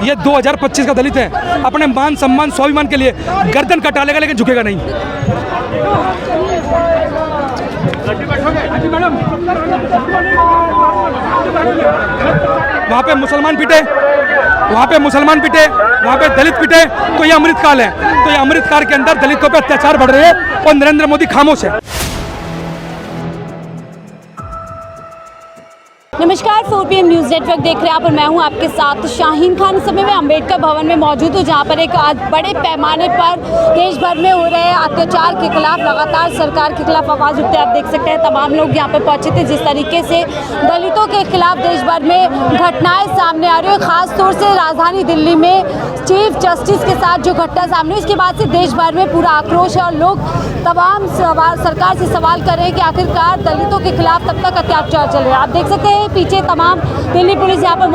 ये 2025 का दलित है, अपने मान सम्मान स्वाभिमान के लिए गर्दन कटा लेगा लेकिन झुकेगा नहीं। वहाँ पे मुसलमान पिटे, वहाँ पे मुसलमान पिटे, वहाँ पे दलित पिटे, तो ये अमृतकाल है। तो ये अमृतकाल के अंदर दलितों पे अत्याचार बढ़ रहे हैं और नरेंद्र मोदी खामोश है। नमस्कार, 4 PM न्यूज़ नेटवर्क देख रहे हैं आप और मैं हूं आपके साथ शाहीन खान। इस समय मैं अंबेडकर भवन में मौजूद हूं, जहां पर एक आज बड़े पैमाने पर देश भर में हो रहे अत्याचार के खिलाफ लगातार सरकार के खिलाफ आवाज़ उठते हैं। आप देख सकते हैं तमाम लोग यहां पर पहुंचे थे। जिस तरीके से दलितों के खिलाफ देश भर में घटनाएं सामने आ रही है, खासतौर से राजधानी दिल्ली में चीफ जस्टिस के साथ जो घटना सामने हुई, इसके बाद से देश भर में पूरा आक्रोश है और लोग तमाम सरकार से सवाल कर रहे हैं कि आखिरकार दलितों के खिलाफ तब तक अत्याचार चल रहे हैं। आप देख सकते हैं पीछे तमाम दिल्ली पुलिस यहाँ पर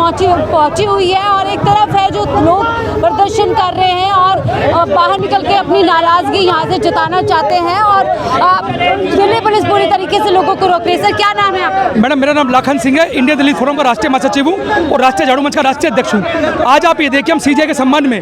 पहुंची हुई है और एक तरफ है जो लोग प्रदर्शन कर रहे हैं और बाहर निकल के अपनी नाराजगी यहाँ से जताना चाहते हैं और दिल्ली पुलिस पूरी तरीके से लोगों को रोक रही है। सर, क्या नाम है आपका? मैडम, मेरा नाम लाखन सिंह है, इंडियन दलित फोरम का राष्ट्रीय महासचिव हूँ और राष्ट्रीय झाड़ू मंच का राष्ट्रीय अध्यक्ष हूँ। आज आप ये देखिए, हम सीजे के सम्मान में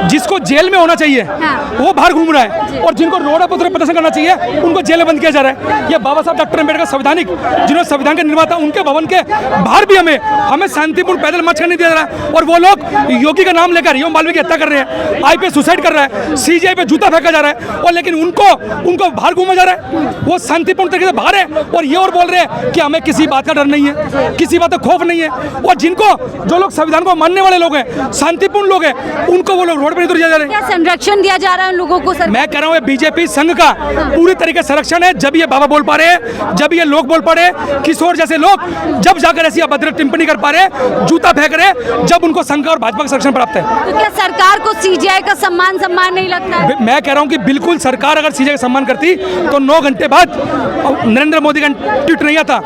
जिसको जेल में होना चाहिए वो बाहर घूम रहा है और जिनको रोड पर प्रदर्शन करना चाहिए उनको जेल में बंद किया जा रहा है। ये बाबा साहब डॉक्टर अम्बेडकर संवैधानिक, जिन्होंने संविधान के निर्माता, उनके भवन के बाहर भी हमें शांतिपूर्ण पैदल मार्च करने दिया जा रहा है और वो लोग योगी का नाम लेकर यौन बालवी की हत्या कर रहे हैं, आईपीएस सुसाइड कर रहा है, सीजीआई पे जूता फेंका जा रहा है और लेकिन उनको बाहर घूमा जा रहा है। वो शांतिपूर्ण तरीके से बाहर है और ये और बोल रहे हैं कि हमें किसी बात का डर नहीं है, किसी बात का खौफ नहीं है। और जो लोग संविधान को मानने वाले लोग हैं, शांतिपूर्ण लोग हैं, उनको वो लोग रोड पर नहीं उतर जा रहे हैं। संरक्षण दिया जा रहा है उन लोगों को? सर, मैं कह रहा हूँ बीजेपी संघ का पूरी तरीके से संरक्षण है। जब ये बाबा बोल पा रहे हैं, जब ये लोग बोल पा रहे हैं, किशोर जैसे लोग जब जाकर ऐसी अभद्र टिप्पणी कर पा रहे हैं, जूता फेंक रहे, जब उनको संघ और भाजपा का संरक्षण प्राप्त है। तो क्या सरकार को सीजीआई का सम्मान नहीं लगता है? मैं कह रहा हूं कि बिल्कुल सरकार अगर सीजीआई का सम्मान करती तो 9 घंटे बाद नरेंद्र मोदी का ट्वीट नहीं आता।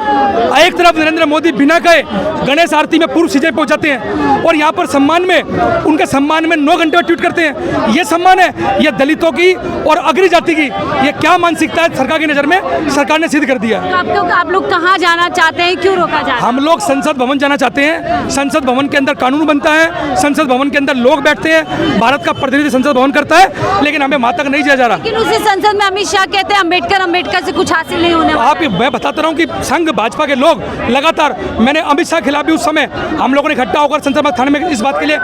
एक तरफ नरेंद्र मोदी बिना कहे गणेश आरती में पूर्व सीजीआई पहुंच जाते हैं और यहाँ पर सम्मान में, उनके सम्मान में 9 घंटे बाद ट्वीट करते हैं। ये सम्मान है? ये दलितों की और अग्र जाति की ये क्या मानसिकता है सरकार की नजर में, सरकार ने सिद्ध कर दिया। तो आप लोग कहाँ जाना चाहते हैं, क्यों रोका जा रहा है? हम लोग संसद भवन जाना चाहते हैं। संसद भवन के अंदर कानून बनता है, संसद भवन के अंदर लोग बैठते हैं, भारत का प्रतिनिधि संसद भवन करता है, लेकिन हमें वहां तक नहीं जाया जा रहा। लेकिन उसी संसद में अमित शाह कहते हैं अम्बेडकर से कुछ हासिल नहीं होने वाला। मैं बताता रहा हूँ कि संघ भाजपा के लोग लगातार, मैंने अमित शाह के खिलाफ भी उस समय हम लोगों ने इकट्ठा होकर संसद थाने में इस बात के लिए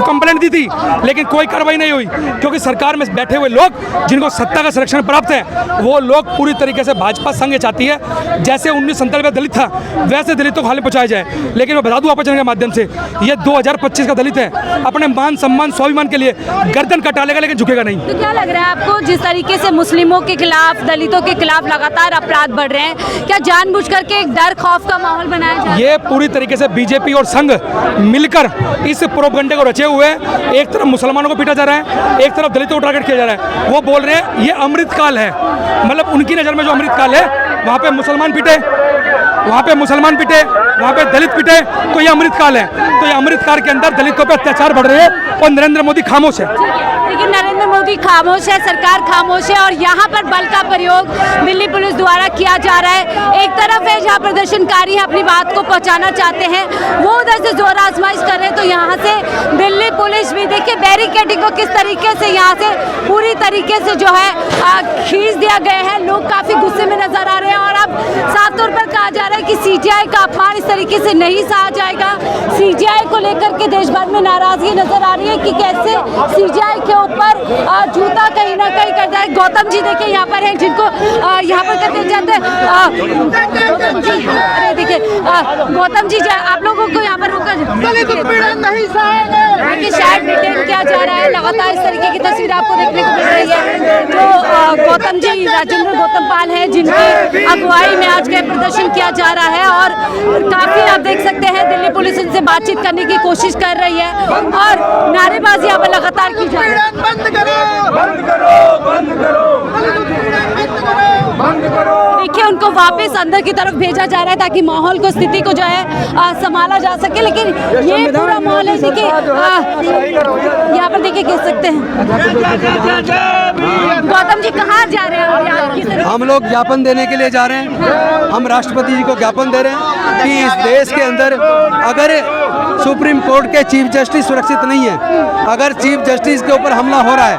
कंप्लेंट दी थी, लेकिन कोई कार्रवाई नहीं हुई क्योंकि सरकार में बैठे हुए लोग जिनको सत्ता का संरक्षण प्राप्त है, वो लोग पूरी तरीके से भाजपा संघ चाहती है जैसे 1997 दलित था वैसे दलितों को हाल पहुंचाया जाए। लेकिन मैं बता दूं आपचरण के माध्यम से, ये 2025 का दलित है, अपने मान सम्मान स्वाभिमान के लिए गर्दन कटा लेगा लेकिन झुकेगा नहीं। तो क्या लग रहा है आपको, जिस तरीके से मुस्लिमों के खिलाफ, दलितों के खिलाफ लगातार अपराध बढ़ रहे हैं, क्या जानबूझ करके एक डर खौफ का माहौल बनाया जा रहा है? ये पूरी तरीके से बीजेपी और संघ मिलकर इस प्रोपगंडे को रचे हुए हैं। एक तरफ मुसलमानों को पीटा जा रहा है, एक तरफ दलितों को टारगेट किया जा रहा है। वो बोल रहे हैं ये अमृतकाल है, मतलब उनकी नज़र में जो अमृतकाल है, वहाँ पे मुसलमान पिटे, वहाँ पे मुसलमान पिटे, वहाँ पे दलित पिटे, तो ये अमृतकाल है। तो ये अमृतकाल के अंदर दलितों पे अत्याचार बढ़ रहे हैं और नरेंद्र मोदी खामोश है। लेकिन नरेंद्र मोदी खामोश है, सरकार खामोश है और यहाँ पर बल का प्रयोग दिल्ली पुलिस द्वारा किया जा रहा है। एक तरफ है जहाँ प्रदर्शनकारी अपनी बात को पहुँचाना चाहते हैं, वो उधर से जोर आजमाइश कर रहे हैं, तो यहाँ से दिल्ली पुलिस भी देखिए बैरिकेडिंग को किस तरीके से यहाँ से पूरी तरीके से जो है खींच दिया गया है। लोग काफ़ी गुस्से में नजर आ रहे हैं और अब साफ तौर पर कहा जा रहा है कि सीजीआई का अपमान इस तरीके से नहीं सहा जाएगा। सीजीआई को लेकर के देश भर में नाराजगी नजर आ रही है कि कैसे सीजीआई के ऊपर जूता कहीं ना कहीं कर जाए। गौतम जी देखिए यहाँ पर हैं, जिनको यहाँ पर कहते जाते हैं गौतम जी, अरे देखिए गौतम जी, आप लोगों को यहाँ पर रोका देखिए, शायद डिटेन किया जा रहा है। लगातार इस तरीके की तस्वीर आपको देखने को मिल रही है। जो गौतम जी, राजेंद्र गौतम पाल है, जिनकी अगुवाई में आज का प्रदर्शन किया जा रहा है और काफी आप देख सकते हैं दिल्ली पुलिस उनसे बातचीत करने की कोशिश कर रही है और नारेबाजी यहाँ पर लगातार की जा रही है। बंद करो, बंद करो, बंद करो, बंद करो। देखिए उनको वापस अंदर की तरफ भेजा जा रहा है ताकि माहौल को, स्थिति को जो है संभाला जा सके, लेकिन ये पूरा माहौल है। देखिए यहाँ पर देखिए कह सकते हैं गौतम जी कहाँ जा रहे हैं? हम लोग ज्ञापन देने के लिए जा रहे हैं। हम राष्ट्रपति जी को ज्ञापन दे रहे हैं कि इस देश के अंदर अगर सुप्रीम कोर्ट के चीफ जस्टिस सुरक्षित नहीं है, अगर चीफ जस्टिस के ऊपर हमला हो रहा है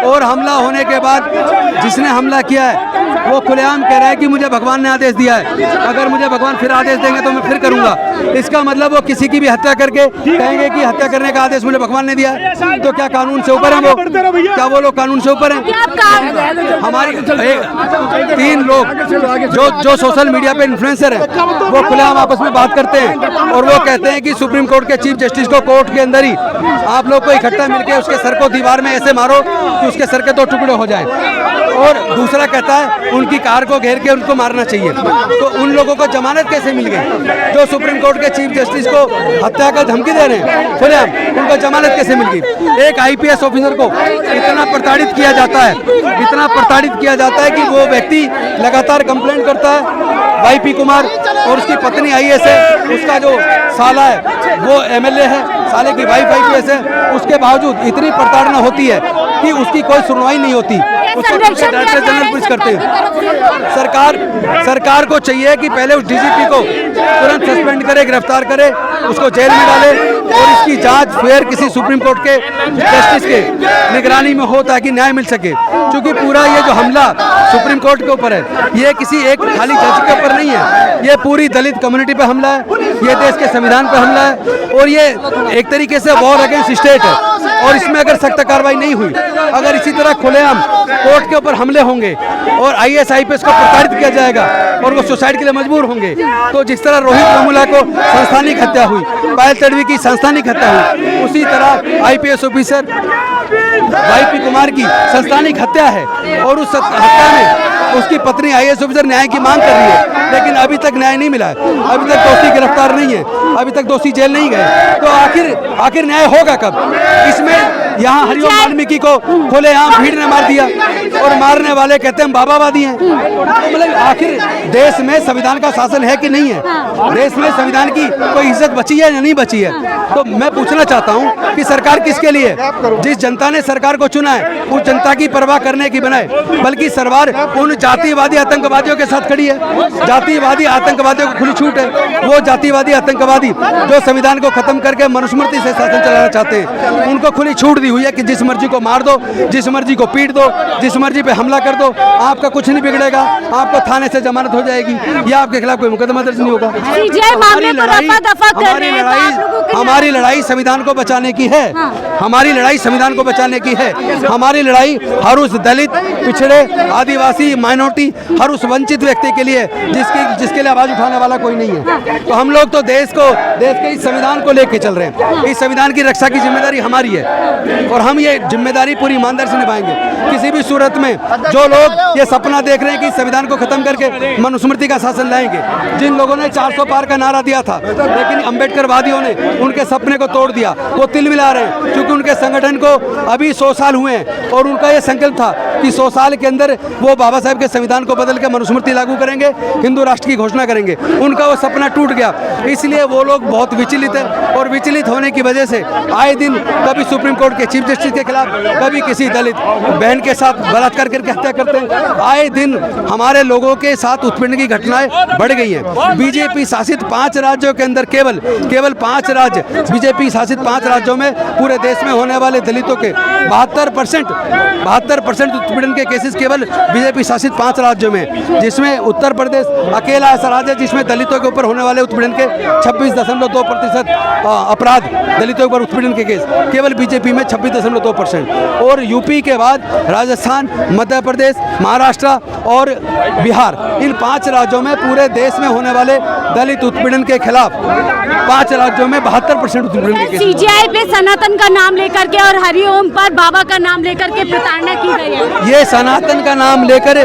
और हमला होने के बाद जिसने हमला किया है वो खुलेआम कह रहा है कि मुझे भगवान ने आदेश दिया है, अगर मुझे भगवान फिर आदेश देंगे तो मैं फिर करूंगा। इसका मतलब वो किसी की भी हत्या करके कहेंगे कि हत्या करने का आदेश मुझे भगवान ने दिया है, तो क्या कानून से ऊपर है वो? क्या वो लोग कानून से ऊपर हैं? हमारी 3 लोग जो सोशल मीडिया पे इन्फ्लुएंसर हैं वो खुलेआम आपस में बात करते हैं और वो कहते हैं कि सुप्रीम कोर्ट के चीफ जस्टिस को कोर्ट के अंदर ही आप लोग को इकट्ठा मिलकर उसके सर को दीवार में ऐसे मारो कि उसके सर के 2 टुकड़े हो जाए। और दूसरा कहता है उनकी कार को घेर के उनको मारना चाहिए। तो उन लोगों को जमानत कैसे मिल गई जो सुप्रीम कोर्ट के चीफ जस्टिस को हत्या का धमकी दे रहे हैं? खुलेआम उनको जमानत कैसे मिल गई? एक आईपीएस ऑफिसर को इतना प्रताड़ित किया जाता है, इतना प्रताड़ित किया जाता है कि वो व्यक्ति लगातार कंप्लेंट करता है। वाईपी कुमार और उसकी पत्नी आईएएस है, उसका जो साला है वो एमएलए है, साले की वाइफ आईपीएस है, उसके बावजूद इतनी प्रताड़ना होती है कि उसकी कोई सुनवाई नहीं होती। उसको डायरेक्टर जनरल पुलिस करते हैं। सरकार को चाहिए कि पहले उस डीजीपी को तुरंत सस्पेंड करे, गिरफ्तार करे, उसको जेल में डाले और इसकी जांच फिर किसी सुप्रीम कोर्ट के जस्टिस के निगरानी में हो ताकि न्याय मिल सके। क्योंकि पूरा ये जो हमला सुप्रीम कोर्ट के ऊपर है ये किसी एक खाली जज के ऊपर नहीं है, ये पूरी दलित कम्युनिटी पे हमला है, ये देश के संविधान पे हमला है और ये एक तरीके से वॉर अगेंस्ट स्टेट है। और इसमें अगर सख्त कार्रवाई नहीं हुई, अगर इसी तरह खुलेआम कोर्ट के ऊपर हमले होंगे और आईएएस आईपीएस को प्रताड़ित किया जाएगा और वो सुसाइड के लिए मजबूर होंगे, तो जिस तरह रोहित वेमुला को संस्थानिक हत्या हुई, पायल तडवी की संस्थानिक हत्या हुई, उसी तरह आईपीएस ऑफिसर वाईपी कुमार की संस्थानिक हत्या है और उस हत्या में उसकी पत्नी आईएएस ऑफिसर न्याय की मांग कर रही है, लेकिन अभी तक न्याय नहीं मिला है, अभी तक दोषी गिरफ्तार नहीं है, अभी तक दोषी जेल नहीं गए। तो आखिर न्याय होगा कब? इसमें यहाँ हरिओम वाल्मीकि को खुलेआम भीड़ ने मार दिया और मारने वाले कहते हैं बाबावादी हैं। तो मतलब आखिर देश में संविधान का शासन है कि नहीं है? देश में संविधान की कोई इज्जत बची है या नहीं बची है? तो मैं पूछना चाहता हूँ कि सरकार किसके लिए? जिस जनता ने सरकार को चुना है उस जनता की परवाह करने की बनाए, बल्कि सरकार उन जातिवादी आतंकवादियों के साथ खड़ी है। जातिवादी आतंकवादियों को खुली छूट है। वो जातिवादी आतंकवादी जो संविधान को खत्म करके मनुस्मृति से शासन चलाना चाहते हैं, उनको खुली छूट दी हुई है कि जिस मर्जी को मार दो, जिस मर्जी को पीट दो, जिस मर्जी पे हमला कर दो, आपका कुछ नहीं बिगड़ेगा, आपको थाने से जमानत हो जाएगी या आपके खिलाफ कोई मुकदमा दर्ज नहीं होगा। हमारी लड़ाई संविधान को बचाने की है। हमारी लड़ाई संविधान को बचाने की है। हमारी लड़ाई हर उस दलित, पिछड़े, आदिवासी, माइनॉरिटी, हर उस वंचित व्यक्ति के लिए जिसके लिए आवाज उठाने वाला कोई नहीं है। तो हम लोग तो देश के इस संविधान को लेके चल रहे हैं। इस संविधान की रक्षा की जिम्मेदारी हमारी है और हम ये जिम्मेदारी पूरी ईमानदारी से निभाएंगे। किसी भी सूरत में जो लोग ये सपना देख रहे हैं कि संविधान को खत्म करके मनुस्मृति का शासन लाएंगे, जिन लोगों ने 400 पार का नारा दिया था लेकिन अंबेडकरवादियों ने उनके सपने को तोड़ दिया, वो तिलमिला रहे हैं क्योंकि उनके संगठन को अभी 100 साल हुए हैं और उनका ये संकल्प था कि 100 साल के अंदर वो बाबा साहब के संविधान को बदल के मनुस्मृति लागू करेंगे, हिंदू राष्ट्र की घोषणा करेंगे। उनका वो सपना टूट गया, इसलिए वो लोग बहुत विचलित है और विचलित होने की वजह से आए दिन कभी सुप्रीम कोर्ट के चीफ जस्टिस के खिलाफ, कभी किसी दलित बहन के साथ बलात्कार करके हत्या करते हैं। आए दिन हमारे लोगों के साथ उत्पीड़न की घटनाएं बढ़ गई हैं। बीजेपी शासित 5 राज्यों के अंदर केवल 5 राज्य, बीजेपी शासित 5 राज्यों में पूरे देश में होने वाले दलितों के 72% उत्पीड़न के केसेस केवल बीजेपी शासित 5 राज्यों में, जिसमें उत्तर प्रदेश अकेला ऐसा राज्य है जिसमें दलितों के ऊपर होने वाले उत्पीड़न के 26.2% अपराध, दलितों के ऊपर उत्पीड़न के केस केवल बीजेपी में 26.2%। और यूपी के बाद राजस्थान, मध्य प्रदेश, महाराष्ट्र और बिहार, इन 5 राज्यों में पूरे देश में होने वाले दलित उत्पीड़न के खिलाफ 5 राज्यों में 72% उत्पीड़न के केस। सीजेआई पे सनातन का नाम लेकर के और हरिओम कौम पर बाबा का नाम लेकर के प्रताड़ना की गई है। ये सनातन का नाम लेकर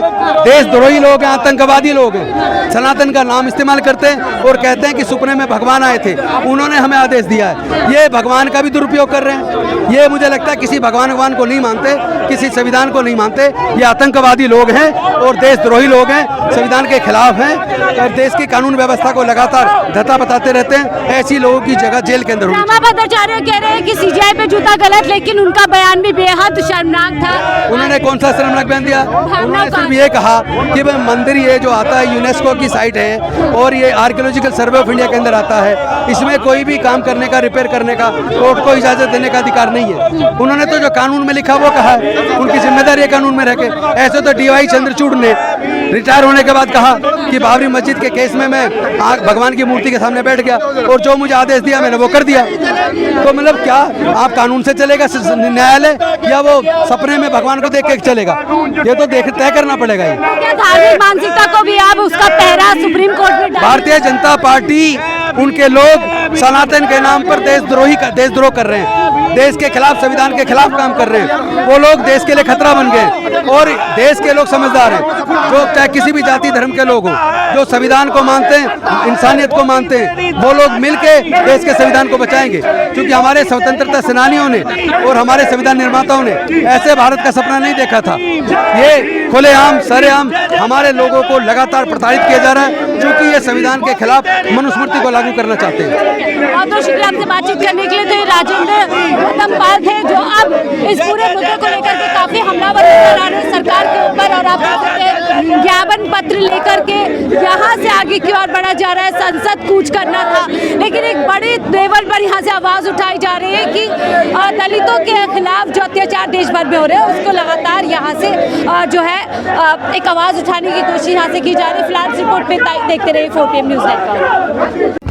देशद्रोही लोग हैं, आतंकवादी लोग हैं, सनातन का नाम इस्तेमाल करते हैं और कहते हैं कि सुपने में भगवान आए थे, उन्होंने हमें आदेश दिया है। ये भगवान का भी दुरुपयोग कर रहे हैं। ये मुझे लगता है किसी भगवान को नहीं मानते, किसी संविधान को नहीं मानते। ये आतंकवादी लोग हैं और देशद्रोही लोग हैं, संविधान के खिलाफ हैं और देश की कानून व्यवस्था को लगातार धता बताते रहते हैं। ऐसी लोगों की जगह जेल के अंदर होगी। रामा भट्टाचार्य कह रहे हैं कि सीजीआई पे जूता गलत, लेकिन उनका बयान भी बेहद शर्मनाक था। उन्होंने कौन सा शर्मनाक बयान दिया? उन्होंने सिर्फ ये कहा कि वह मंदिर ये जो आता है यूनेस्को की साइट है और ये आर्कियोलॉजिकल सर्वे ऑफ इंडिया के अंदर आता है, इसमें कोई भी काम करने का, रिपेयर करने का कोर्ट को इजाजत देने का अधिकार नहीं है। उन्होंने तो जो कानून में लिखा वो कहा है, उनकी जिम्मेदारी है कानून में रह के। ऐसे तो डीवाई चंद्रचूड़ ने रिटायर होने के बाद कहा कि बाबरी मस्जिद के केस में मैं भगवान की मूर्ति के सामने बैठ गया और जो मुझे आदेश दिया मैंने वो कर दिया। तो मतलब क्या आप कानून से चलेगा न्यायालय या वो सपने में भगवान को देख के चलेगा? ये तो तय करना पड़ेगा। ये क्या धार्मिक मानसिकता को भी आप उसका पहरा सुप्रीम कोर्ट में डालेंगे? भारतीय जनता पार्टी, उनके लोग सनातन के नाम पर देशद्रोह कर रहे हैं, देश के खिलाफ, संविधान के खिलाफ काम कर रहे हैं। वो लोग देश के लिए खतरा बन गए और देश के लोग समझदार हैं, जो चाहे किसी भी जाति धर्म के लोग हों, जो संविधान को मानते हैं, इंसानियत को मानते हैं, वो लोग मिलके देश के संविधान को बचाएंगे। क्योंकि हमारे स्वतंत्रता सेनानियों ने और हमारे संविधान निर्माताओं ने ऐसे भारत का सपना नहीं देखा था। ये खुलेआम सरेआम हमारे लोगों को लगातार प्रताड़ित किया जा रहा है, क्योंकि ये संविधान के खिलाफ मनुस्मृति को लागू करना चाहते हैं। बहुत बहुत शुक्रिया आपसे बातचीत करने के लिए। तो ये राजेंद्र उत्तमपाल थे, जो अब इस पूरे मुद्दे को लेकर के काफी हमलावर नजर आ रहे हैं सरकार के ऊपर, और आप देख सकते हैं ज्ञापन पत्र लेकर के यहाँ से आगे की ओर बढ़ा जा रहा है। संसद कूच करना था, लेकिन एक बड़े लेवल पर यहाँ से आवाज उठाई जा रही है कि दलितों के खिलाफ जो अत्याचार देश भर में हो रहे हैं उसको लगातार यहाँ से जो है एक आवाज उठाने की कोशिश यहाँ से की जा रही है। फिलहाल रिपोर्ट में देखते रहिए 4PM न्यूज़ नेटवर्क।